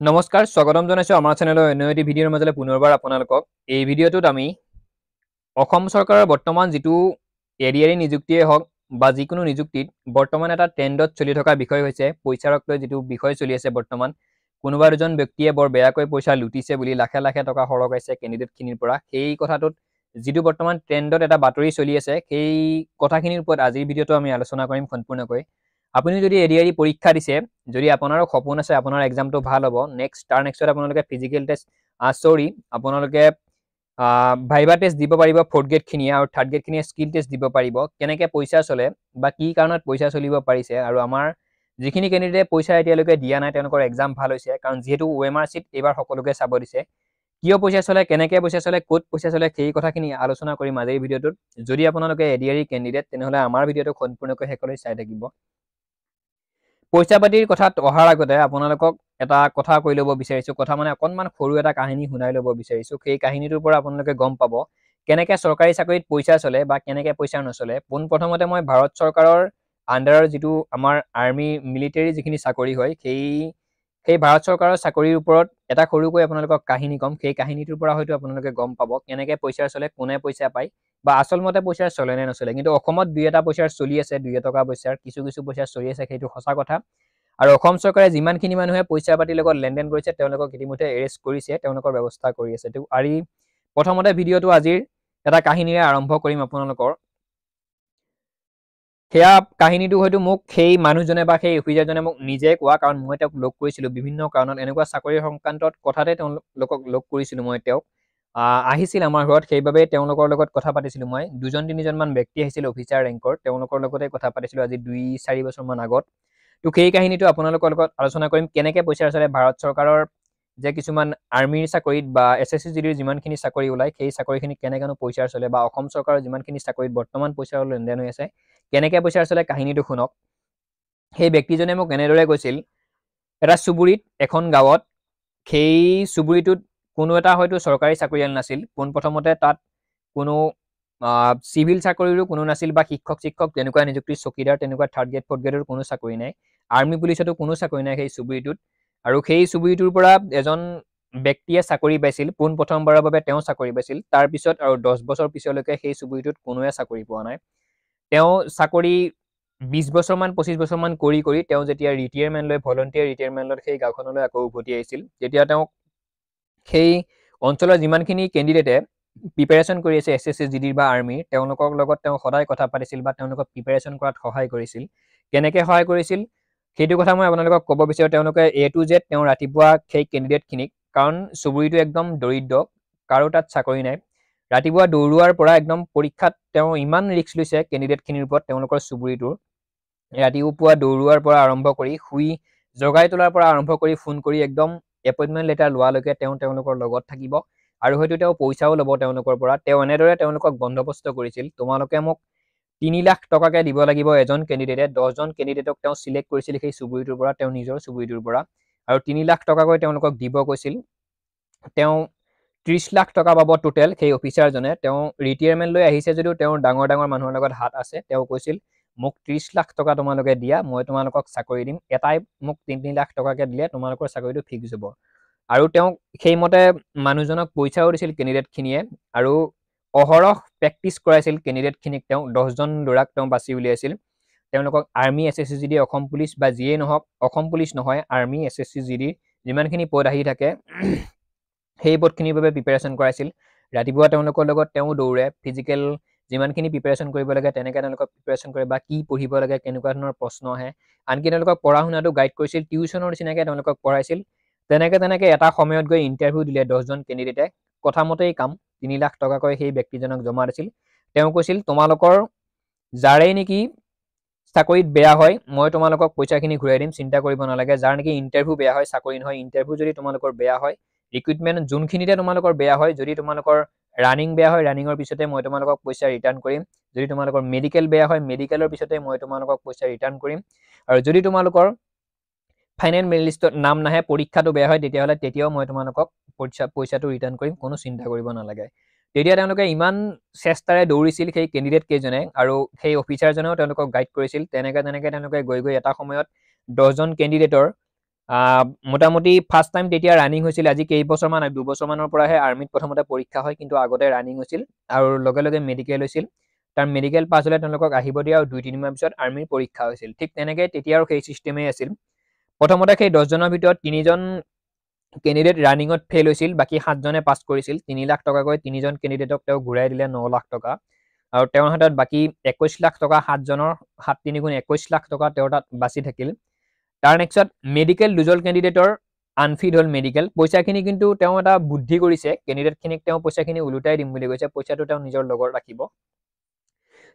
নমস্কাৰ স্বাগতম জনাইছো আমাৰ চেনেলৰ অন্য এটি ভিডিঅ'ৰ মাজলৈ পুনৰবাৰ আপোনালোকক এই ভিডিঅ'টোত আমি অসম চৰকাৰৰ বৰ্তমান যিটো এডিআৰই নিযুক্তিয়ে হওক বা যিকোনো নিযুক্তিত বৰ্তমান এটা ট্ৰেণ্ডত চলি থকা বিষয় হৈছে পইচাৰক লৈ যিটো বিষয় চলি আছে বৰ্তমান কোনোবা দুজন ব্যক্তিয়ে বৰ বেয়াকৈ পইচা লুটিছে বুলি লাখে লাখে টকা সৰকাইছে কেণ্ডিডেটখিনিৰ পৰা সেই কথাটোত যিটো বৰ্তমান ট্ৰেণ্ডত এটা বাতৰি চলি আছে সেই কথাখিনিৰ ওপৰত আজিৰ ভিডিঅ'টো আমি আলোচনা কৰিম সম্পূৰ্ণকৈ আপুনি যদি এডিআৰই পৰীক্ষা দিছে যদি আপোনাৰো সপোন আছে আপোনাৰ এক্সামটো ভাল হ'ব তাৰ নেক্সটত আপোনালোকে ফিজিকেল টেষ্ট আপোনালোকে ভাইভা টেষ্ট দিব পাৰিব ফ'ৰ্থ গ্ৰেডখিনিয়ে আৰু থাৰ্ড গ্ৰেডখিনিয়ে স্কিল টেষ্ট দিব পাৰিব কেনেকৈ পইচা চলে বা কি কাৰণত পইচা চলিব পাৰিছে আৰু আমাৰ যিখিনি কেণ্ডিডেটে পইচা এতিয়ালৈকে দিয়া নাই তেওঁলোকৰ এক্সাম ভাল হৈছে কাৰণ যিহেতু OMR চিট এইবাৰ সকলোকে চাব দিছে কিয় পইচা চলে কেনেকৈ পইচা চলে ক'ত পইচা চলে সেই কথাখিনি আলোচনা কৰিম আজিৰ ভিডিঅ'টোত যদি আপোনালোকে এডিআৰই কেণ্ডিডেট তেনেহ'লে আমাৰ ভিডিঅ'টো সম্পূৰ্ণকৈ শেষলৈ চাই থাকিব পইচা পাতিৰ কথাত অহাৰ আগতে আপোনালোকক এটা কথা কৈ ল'ব বিচাৰিছোঁ কথা মানে অকণমান সৰু এটা কাহিনী শুনাই ল'ব বিচাৰিছোঁ সেই কাহিনীটোৰ পৰা আপোনালোকে গম পাব কেনেকৈ চৰকাৰী চাকৰিত পইচা চলে বা কেনেকৈ পইচা নচলে পোনপ্ৰথমতে মই ভাৰত চৰকাৰৰ আণ্ডাৰৰ যিটো আমাৰ আৰ্মি মিলিটাৰী যিখিনি চাকৰি হয় সেই ভাৰত চৰকাৰৰ চাকৰিৰ ওপৰত এটা সৰুকৈ আপোনালোকক কাহিনী ক'ম সেই কাহিনীটোৰ পৰা হয়তো আপোনালোকে গম পাব কেনেকৈ পইচা চলে কোনে পইচা পায় বা আচলমতে পইচাৰ চলে নে নচলে কিন্তু অসমত দুই এটা পইচাৰ চলি আছে দুই এটকা পইচাৰ কিছু পইচা চলি আছে সেইটো সঁচা কথা আৰু অসম চৰকাৰে যিমানখিনি মানুহে পইচা পাতিৰ লগত লেনদেন কৰিছে তেওঁলোকক ইতিমধ্যে এৰেষ্ট কৰিছে তেওঁলোকৰ ব্যৱস্থা কৰি আছে আৰু প্ৰথমতে ভিডিঅ'টো আজিৰ এটা কাহিনীৰে আৰম্ভ কৰিম আপোনালোকৰ সেয়া কাহিনীটো হয়তো মোক সেই মানুহজনে বা সেই অফিচাৰজনে মোক নিজে কোৱা কাৰণ মই তেওঁক লগ কৰিছিলোঁ বিভিন্ন কাৰণত এনেকুৱা চাকৰিৰ সংক্ৰান্তত কথাতে তেওঁলোকক লগ কৰিছিলোঁ মই তেওঁক আহিছিল আমাৰ ঘৰত সেইবাবে তেওঁলোকৰ লগত কথা পাতিছিলোঁ মই দুজন তিনিজনমান ব্যক্তি আহিছিল অফিচাৰ ৰেংকৰ তেওঁলোকৰ লগতে কথা পাতিছিলোঁ আজি 2-4 বছৰমান আগত তো সেই কাহিনীটো আপোনালোকৰ লগত আলোচনা কৰিম কেনেকৈ পইচা চলে ভাৰত চৰকাৰৰ যে কিছুমান আৰ্মিৰ চাকৰিত বা SSC-GDৰ যিমানখিনি চাকৰি ওলায় সেই চাকৰিখিনি কেনেকৈনো পইচা চলে বা অসম চৰকাৰৰ যিমানখিনি চাকৰিত বৰ্তমান পইচাৰ লেনদেন হৈ আছে কেনেকৈ পইচা চলে কাহিনীটো শুনক সেই ব্যক্তিজনে মোক এনেদৰে কৈছিল এটা চুবুৰীত এখন গাঁৱত সেই চুবুৰীটোত কোনো এটা হয়তো চৰকাৰী চাকৰিয়াল নাছিল পোনপ্ৰথমতে তাত কোনো চিভিল চাকৰিৰো কোনো নাছিল বা শিক্ষক তেনেকুৱা নিযুক্তিৰ চকীদাৰ তেনেকুৱা থাৰ্ড গ্ৰেড ফ'ৰ্থ গ্ৰেডৰ কোনো চাকৰি নাই আৰ্মি পুলিচতো কোনো চাকৰি নাই সেই চুবুৰীটোত আৰু সেই চুবুৰীটোৰ পৰা এজন ব্যক্তিয়ে চাকৰি পাইছিল পোনপ্ৰথমবাৰৰ বাবে তেওঁ চাকৰি পাইছিল তাৰপিছত আৰু 10 বছৰ পিছলৈকে সেই চুবুৰীটোত কোনোৱে চাকৰি পোৱা নাই তেওঁ চাকৰি 20 বছৰমান 25 বছৰমান কৰি তেওঁ যেতিয়া ৰিটায়াৰমেণ্ট লৈ ভলণ্টিয়াৰ ৰিটায়াৰমেণ্ট লৈ সেই গাঁওখনলৈ আকৌ উভতি আহিছিল তেতিয়া তেওঁক সেই অঞ্চলৰ যিমানখিনি কেণ্ডিডেটে প্ৰিপেৰেশ্যন কৰি আছে SSC-GDৰ বা আৰ্মিৰ তেওঁলোকৰ লগত তেওঁ সদায় কথা পাতিছিল বা তেওঁলোকক প্ৰিপেৰেশ্যন কৰাত সহায় কৰিছিল কেনেকৈ সহায় কৰিছিল সেইটো কথা মই আপোনালোকক ক'ব বিচাৰোঁ তেওঁলোকে A to Z তেওঁ ৰাতিপুৱা সেই কেণ্ডিডেটখিনিক কাৰণ চুবুৰীটো একদম দৰিদ্ৰ কাৰো তাত চাকৰি নাই ৰাতিপুৱা দৌৰোৱাৰ পৰা একদম পৰীক্ষাত তেওঁ ইমান ৰিস্ক লৈছে কেণ্ডিডেটখিনিৰ ওপৰত তেওঁলোকৰ চুবুৰীটোৰ ৰাতিপুৱা দৌৰোৱাৰ পৰা আৰম্ভ কৰি শুই জগাই তোলাৰ পৰা আৰম্ভ কৰি ফোন কৰি একদম এপইণ্টমেণ্ট লেটাৰ লোৱালৈকে তেওঁলোকৰ লগত থাকিব আৰু হয়তো তেওঁ পইচাও ল'ব তেওঁলোকৰ পৰা তেওঁ এনেদৰে তেওঁলোকক বন্দোবস্ত কৰিছিল তোমালোকে মোক 3 লাখ টকাকৈ দিব লাগিব এজন কেণ্ডিডেটে 10জন কেণ্ডিডেটক তেওঁ চিলেক্ট কৰিছিল সেই চুবুৰীটোৰ পৰা তেওঁ নিজৰ চুবুৰীটোৰ পৰা আৰু 3 লাখ টকাকৈ তেওঁলোকক দিব কৈছিল তেওঁ 30 লাখ টকা পাব টোটেল সেই অফিচাৰজনে তেওঁ ৰিটায়াৰমেণ্ট লৈ আহিছে যদিও তেওঁৰ ডাঙৰ মানুহৰ লগত হাত আছে তেওঁ কৈছিল মোক 30 লাখ টকা তোমালোকে দিয়া মই তোমালোকক চাকৰি দিম এটাই মোক 3 লাখ টকাকৈ দিলে তোমালোকৰ চাকৰিটো ফিক্স হ'ব আৰু তেওঁ সেইমতে মানুহজনক পইচাও দিছিল কেণ্ডিডেটখিনিয়ে আৰু অহৰহ প্ৰেক্টিচ কৰাইছিল কেণ্ডিডেটখিনিক তেওঁ 10জন ল'ৰাক তেওঁ বাছি উলিয়াইছিল তেওঁলোকক আৰ্মি SSC-GD অসম পুলিচ বা যিয়ে নহওক অসম পুলিচ নহয় আৰ্মি SSC-GDৰ যিমানখিনি পদ আহি থাকে সেই পদখিনিৰ বাবে প্ৰিপেৰেশ্যন কৰাইছিল ৰাতিপুৱা তেওঁলোকৰ লগত তেওঁ দৌৰে ফিজিকেল যিমানখিনি প্ৰিপেৰেশ্যন কৰিব লাগে তেনেকৈ তেওঁলোকক প্ৰিপেৰেশ্যন কৰে বা কি পঢ়িব লাগে কেনেকুৱা ধৰণৰ প্ৰশ্ন আহে আনকি তেওঁলোকক পঢ়া শুনাটো গাইড কৰিছিল টিউশ্যনৰ নিচিনাকৈ তেওঁলোকক পঢ়াইছিল তেনেকৈ এটা সময়ত গৈ ইণ্টাৰভিউ দিলে 10জন কেণ্ডিডেটে কথামতেই কাম 3 লাখ টকাকৈ সেই ব্যক্তিজনক জমা দিছিল তেওঁ কৈছিল তোমালোকৰ যাৰেই নেকি চাকৰিত বেয়া হয় মই তোমালোকক পইচাখিনি ঘূৰাই দিম চিন্তা কৰিব নালাগে যাৰ নেকি ইণ্টাৰভিউ বেয়া হয় চাকৰি নহয় ইণ্টাৰভিউ যদি তোমালোকৰ বেয়া হয় ৰিক্ৰুইটমেণ্ট যোনখিনিতে তোমালোকৰ বেয়া হয় যদি তোমালোকৰ ৰানিং বেয়া হয় ৰানিঙৰ পিছতে মই তোমালোকক পইচা ৰিটাৰ্ণ কৰিম যদি তোমালোকৰ মেডিকেল বেয়া হয় মেডিকেলৰ পিছতে মই তোমালোকক পইচা ৰিটাৰ্ণ কৰিম আৰু যদি তোমালোকৰ ফাইনেল মেৰিট লিষ্টত নাম নাহে পৰীক্ষাটো বেয়া হয় তেতিয়াহ'লে তেতিয়াও মই তোমালোকক পইচাটো ৰিটাৰ্ণ কৰিম কোনো চিন্তা কৰিব নালাগে তেতিয়া তেওঁলোকে ইমান চেষ্টাৰে দৌৰিছিল সেই কেণ্ডিডেট কেইজনে আৰু সেই অফিচাৰজনেও তেওঁলোকক গাইড কৰিছিল তেনেকৈ তেওঁলোকে গৈ এটা সময়ত 10জন কেণ্ডিডেটৰ মোটামুটি ফাৰ্ষ্ট টাইম তেতিয়া ৰানিং হৈছিল আজি কেইবছৰমান 2 বছৰমানৰ পৰাহে আৰ্মিত প্ৰথমতে পৰীক্ষা হয় কিন্তু আগতে ৰানিং হৈছিল আৰু লগে লগে মেডিকেল হৈছিল তাৰ মেডিকেল পাছ হ'লে তেওঁলোকক আহিব দিয়া আৰু 2-3 মাহ পিছত আৰ্মিৰ পৰীক্ষা হৈছিল ঠিক তেনেকৈ তেতিয়াও সেই চিষ্টেমেই আছিল প্ৰথমতে সেই 10জনৰ ভিতৰত 3জন কেণ্ডিডেট ৰানিঙত ফেইল হৈছিল বাকী 7জনে পাছ কৰিছিল 3 লাখ টকাকৈ 3জন কেণ্ডিডেটক তেওঁ ঘূৰাই দিলে 9 লাখ টকা আৰু তেওঁৰ হাতত বাকী 21 লাখ টকা 7জনৰ 7 গুণ 21 লাখ টকা তেওঁৰ তাত বাচি থাকিল তাৰ নেক্সট মেডিকেল 2জন কেণ্ডিডেটৰ আনফিট হ'ল মেডিকেল পইচাখিনি কিন্তু তেওঁ এটা বুদ্ধি কৰিছে কেণ্ডিডেটখিনিক তেওঁ পইচাখিনি উলুটাই দিম বুলি কৈছে পইচাটো তেওঁ নিজৰ লগত ৰাখিব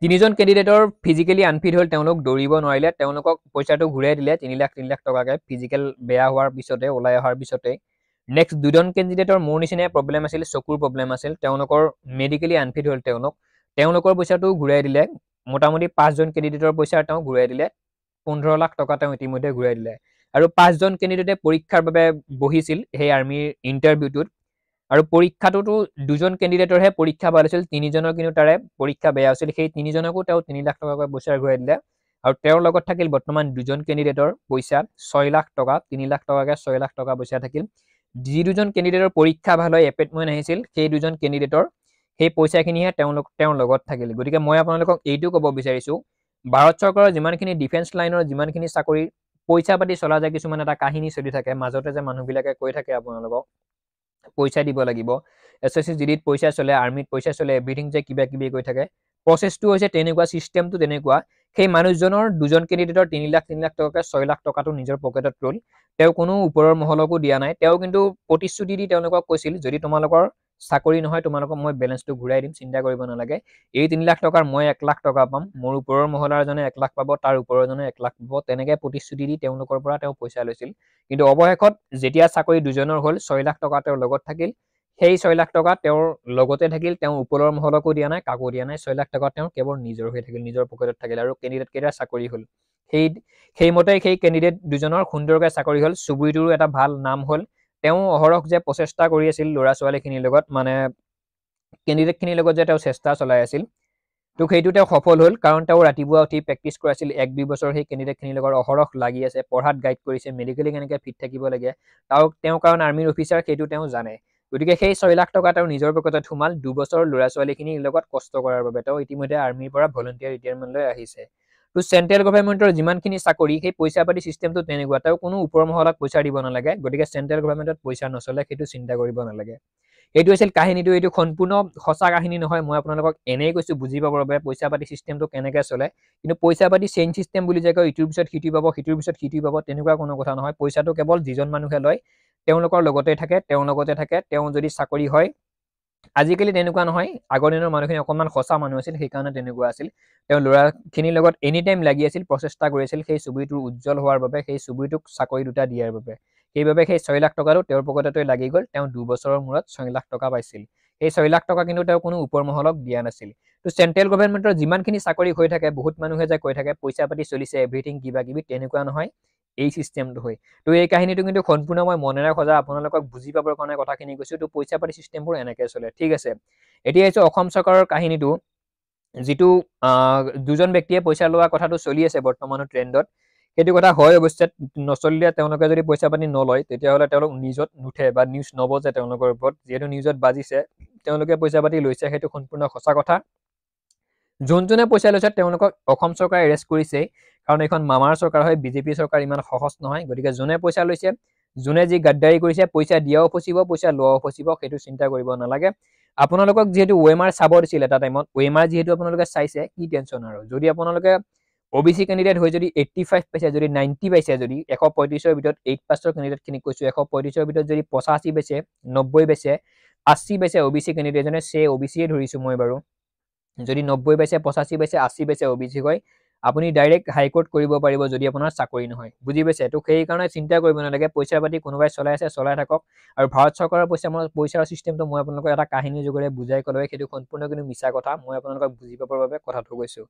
3জন কেণ্ডিডেটৰ ফিজিকেলি আনফিট হ'ল তেওঁলোক দৌৰিব নোৱাৰিলে তেওঁলোকক পইচাটো ঘূৰাই দিলে 3 লাখ টকাকে ফিজিকেল বেয়া হোৱাৰ পিছতে ওলাই অহাৰ পিছতে নেক্সট 2জন কেণ্ডিডেটৰ মোৰ নিচিনাই প্ৰব্লেম আছিল চকুৰ প্ৰব্লেম আছিল তেওঁলোকৰ মেডিকেলি আনফিট হ'ল তেওঁলোকৰ পইচাটো ঘূৰাই দিলে মোটামুটি 5জন কেণ্ডিডেটৰ পইচা তেওঁ ঘূৰাই দিলে 15 লাখ টকা তেওঁ ইতিমধ্যে ঘূৰাই দিলে আৰু 5জন কেণ্ডিডেটে পৰীক্ষাৰ বাবে বহিছিল সেই আৰ্মিৰ ইণ্টাৰভিউটোত আৰু পৰীক্ষাটোতো 2জন কেণ্ডিডেটৰহে পৰীক্ষা ভাল হৈছিল 3জনৰ কিন্তু তাৰে পৰীক্ষা বেয়া হৈছিল সেই 3জনকো তেওঁ 3 লাখ টকাকৈ পইচা ঘূৰাই দিলে আৰু তেওঁৰ লগত থাকিল বৰ্তমান 2জন কেণ্ডিডেটৰ পইচা 6 লাখ টকা 3 লাখ টকাকে 6 লাখ টকা পইচা থাকিল যি 2জন কেণ্ডিডেটৰ পৰীক্ষা ভাল হয় এপইণ্টমেণ্ট আহিছিল সেই 2জন কেণ্ডিডেটৰ সেই পইচাখিনিহে তেওঁৰ লগত থাকিল গতিকে মই আপোনালোকক এইটো ক'ব বিচাৰিছোঁ ভাৰত চৰকাৰৰ যিমানখিনি ডিফেন্স লাইনৰ যিমানখিনি চাকৰি পইচা পাতি চলা যায় কিছুমান এটা কাহিনী চলি থাকে মাজতে যে মানুহবিলাকে কৈ থাকে আপোনালোকক পইচা দিব লাগিব এছএছচি জিডিত পইচা চলে আৰ্মিত পইচা চলে এভৰিথিং যে কিবা কিবি কৈ থাকে প্ৰচেছটো হৈছে তেনেকুৱা চিষ্টেমটো তেনেকুৱা সেই মানুহজনৰ 2জন কেণ্ডিডেটৰ 3 লাখ টকাকে 6 লাখ টকাটো নিজৰ পকেটত ৰ'ল তেওঁ কোনো ওপৰৰ মহলকো দিয়া নাই তেওঁ কিন্তু প্ৰতিশ্ৰুতি দি তেওঁলোকক কৈছিল যদি তোমালোকৰ চাকৰি নহয় তোমালোকক মই বেলেঞ্চটো ঘূৰাই দিম চিন্তা কৰিব নালাগে এই 3 লাখ টকাৰ মই 1 লাখ টকা পাম মোৰ ওপৰৰ মহলাৰজনে 1 লাখ পাব তাৰ ওপৰৰজনে 1 লাখ পাব তেনেকৈ প্ৰতিশ্ৰুতি দি তেওঁলোকৰ পৰা তেওঁ পইচা লৈছিল কিন্তু অৱশেষত যেতিয়া চাকৰি 2জনৰ হ'ল 6 লাখ টকা তেওঁৰ লগত থাকিল সেই 6 লাখ টকা তেওঁৰ লগতে থাকিল তেওঁ ওপৰৰ মহলকো দিয়া নাই কাকো দিয়া নাই 6 লাখ টকা তেওঁ কেৱল নিজৰ হৈ থাকিল নিজৰ পকেটত থাকিল আৰু কেণ্ডিডেট কেইটা চাকৰি হ'ল সেইমতে সেই কেণ্ডিডেট 2জনৰ সুন্দৰকৈ চাকৰি হ'ল চুবুৰীটোৰো এটা ভাল নাম হ'ল তেওঁ অহৰহ যে প্ৰচেষ্টা কৰি আছিল ল'ৰা ছোৱালীখিনিৰ লগত মানে কেণ্ডিডেটখিনিৰ লগত যে তেওঁ চেষ্টা চলাই আছিল তো সেইটো তেওঁ সফল হ'ল কাৰণ তেওঁ ৰাতিপুৱা উঠি প্ৰেক্টিছ কৰাইছিল 1-2 বছৰ সেই কেণ্ডিডেটখিনিৰ লগত অহৰহ লাগি আছে পঢ়াত গাইড কৰিছে মেডিকেলি কেনেকৈ ফিট থাকিব লাগে তেওঁ কাৰণ আৰ্মিৰ অফিচাৰ সেইটো তেওঁ জানে গতিকে সেই 6 লাখ টকা তেওঁ নিজৰ পকেটত সোমাল 2 বছৰ ল'ৰা ছোৱালীখিনিৰ লগত কষ্ট কৰাৰ বাবে তেওঁ ইতিমধ্যে আৰ্মিৰ পৰা ভলণ্টিয়াৰ ৰিটায়াৰমেণ্টলৈ আহিছে তো চেণ্ট্ৰেল গভৰ্ণমেণ্টৰ যিমানখিনি চাকৰি সেই পইচা পাতি চিষ্টেমটো তেনেকুৱা তেওঁ কোনো ওপৰ মহলাক পইচা দিব নালাগে গতিকে চেণ্ট্ৰেল গভৰ্ণমেণ্টত পইচা নচলে সেইটো চিন্তা কৰিব নালাগে এইটো আছিল কাহিনীটো এইটো সম্পূৰ্ণ সঁচা কাহিনী নহয় মই আপোনালোকক এনেই কৈছোঁ বুজি পাবৰ বাবে পইচা পাতি চিষ্টেমটো কেনেকৈ চলে কিন্তু পইচা পাতি চেইন চিষ্টেম বুলি যে কয় ইটোৰ পিছত সিটো পাব সিটোৰ পিছত সিটো পাব তেনেকুৱা কোনো কথা নহয় পইচাটো কেৱল যিজন মানুহে লয় তেওঁলোকৰ লগতে থাকে তেওঁ যদি চাকৰি হয় আজিকালি তেনেকুৱা নহয় আগৰ দিনৰ মানুহখিনি অকণমান সঁচা মানুহ আছিল সেইকাৰণে তেনেকুৱা আছিল তেওঁ ল'ৰাখিনিৰ লগত এনি টাইম লাগি আছিল প্ৰচেষ্টা কৰিছিল সেই ছবিটোৰ উজ্জ্বল হোৱাৰ বাবে সেই ছবিটোক চাকৰি দুটা দিয়াৰ বাবে সেইবাবে সেই 6 লাখ টকাটো তেওঁৰ পকেটতে লাগি গ'ল তেওঁ 2 বছৰৰ মূৰত 6 লাখ টকা পাইছিল এই 6 লাখ টকা কিন্তু তেওঁ কোনো ওপৰ মহলক দিয়া নাছিল তো চেণ্ট্ৰেল গভৰ্ণমেণ্টৰ যিমানখিনি চাকৰি হৈ থাকে বহুত মানুহে যে কৈ থাকে পইচা পাতি চলিছে এভৰিথিং কিবা কিবি তেনেকুৱা নহয় এই চিষ্টেমটো হয় তো এই কাহিনীটো কিন্তু সম্পূৰ্ণ মই মনেৰে সজা আপোনালোকক বুজি পাবৰ কাৰণে কথাখিনি কৈছোঁ তো পইচা পাতি চিষ্টেমবোৰ এনেকৈ চলে ঠিক আছে এতিয়া আহিছোঁ অসম চৰকাৰৰ কাহিনীটো যিটো 2জন ব্যক্তিয়ে পইচা লোৱা কথাটো চলি আছে বৰ্তমানৰ ট্ৰেণ্ডত সেইটো কথা হয় অৱশ্যে নচলিলে তেওঁলোকে যদি পইচা পাতি নলয় তেতিয়াহ'লে তেওঁলোক নিউজত নুঠে বা নিউজ নবজে তেওঁলোকৰ ওপৰত যিহেতু নিউজত বাজিছে তেওঁলোকে পইচা পাতি লৈছে সেইটো সম্পূৰ্ণ সঁচা কথা যোনজনে পইচা লৈছে তেওঁলোকক অসম চৰকাৰে এৰেষ্ট কৰিছে কাৰণ এইখন মামাৰ চৰকাৰ হয় বিজেপি চৰকাৰ ইমান সহজ নহয় গতিকে যোনে পইচা লৈছে যোনে যি গাদ্দাৰী কৰিছে পইচা দিয়াও ফচিব পইচা লোৱাও ফচিব সেইটো চিন্তা কৰিব নালাগে আপোনালোকক যিহেতু OMR চাব দিছিল এটা টাইমত OMR যিহেতু আপোনালোকে চাইছে কি টেনশ্যন আৰু যদি আপোনালোকে OBC কেণ্ডিডেট হৈ যদি 85 পাইছে যদি 90 পাইছে যদি 135ৰ ভিতৰত 8% কেণ্ডিডেটখিনিক কৈছোঁ 135ৰ ভিতৰত যদি 85 পাইছে 90 পাইছে 80 পাইছে OBC কেণ্ডিডেট এজনে OBCয়ে ধৰিছোঁ মই বাৰু যদি 90 পাইছে 85 পাইছে 80 পাইছে OBC হয় আপুনি ডাইৰেক্ট হাইকোৰ্ট কৰিব পাৰিব যদি আপোনাৰ চাকৰি নহয় বুজি পাইছে তো সেইকাৰণে চিন্তা কৰিব নালাগে পইচা পাতি কোনোবাই চলাই আছে চলাই থাকক আৰু ভাৰত চৰকাৰৰ পইচাৰ চিষ্টেমটো মই আপোনালোকক এটা কাহিনীৰ যোগেৰে বুজাই ক'লে সেইটো সম্পূৰ্ণ কিন্তু মিছা কথা মই আপোনালোকক বুজি পাবৰ বাবে কথাটো কৈছোঁ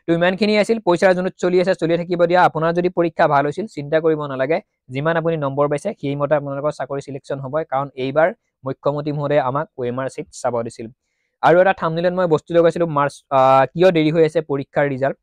তো ইমানখিনি আছিল পইচাৰ যোনত চলি আছে চলি থাকিব দিয়া আপোনাৰ যদি পৰীক্ষা ভাল হৈছিল চিন্তা কৰিব নালাগে যিমান আপুনি নম্বৰ পাইছে সেইমতে আপোনালোকৰ চাকৰি চিলেকশ্যন হ'ব কাৰণ এইবাৰ মুখ্যমন্ত্ৰী মহোদয়ে আমাক OMR চিট চাব দিছিল আৰু এটা থাম্বনেইলত মই বস্তু লগাইছিলোঁ মাৰ্চ কিয় দেৰি হৈ আছে পৰীক্ষাৰ ৰিজাল্ট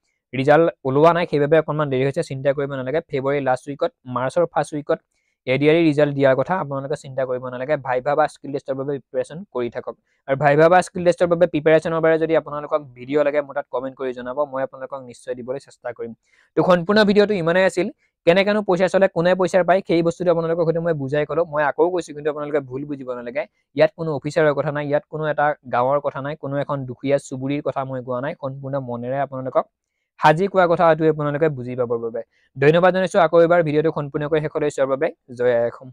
ওলোৱা নাই সেইবাবে অকণমান দেৰি হৈছে চিন্তা কৰিব নালাগে ফেব্ৰুৱাৰী লাষ্ট উইকত মাৰ্চৰ ফাৰ্ষ্ট উইকত এডিআৰই ৰিজাল্ট দিয়াৰ কথা আপোনালোকে চিন্তা কৰিব নালাগে ভাইভা বা স্কিল টেষ্টৰ বাবে প্ৰিপাৰেচন কৰি থাকক আৰু ভাইভা বা স্কিল টেষ্টৰ বাবে প্ৰিপাৰেচনৰ বাবে যদি আপোনালোকক ভিডিঅ' লাগে মোৰ তাত কমেণ্ট কৰি জনাব মই আপোনালোকক নিশ্চয় দিবলৈ চেষ্টা কৰিম তো সম্পূৰ্ণ ভিডিঅ'টো ইমানেই আছিল কেনেকেনো পইচা চলে কোনে পইচা পায় সেই বস্তুটো আপোনালোকক হয়তো মই বুজাই ক'লো মই আকৌ কৈছোঁ কিন্তু আপোনালোকে ভুল বুজিব নালাগে ইয়াত কোনো অফিচাৰৰ কথা নাই ইয়াত কোনো এটা গাঁৱৰ কথা নাই কোনো এখন দুখীয়া চুবুৰীৰ কথা মই কোৱা নাই সম্পূৰ্ণ মনেৰে আপোনালোকক সাজি কোৱা কথা হয়তো আপোনালোকে বুজি পাবৰ বাবে ধন্যবাদ জনাইছোঁ আকৌ এবাৰ ভিডিঅ'টো সম্পূৰ্ণকৈ শেষলৈ চোৱাৰ বাবে জয় আই অসম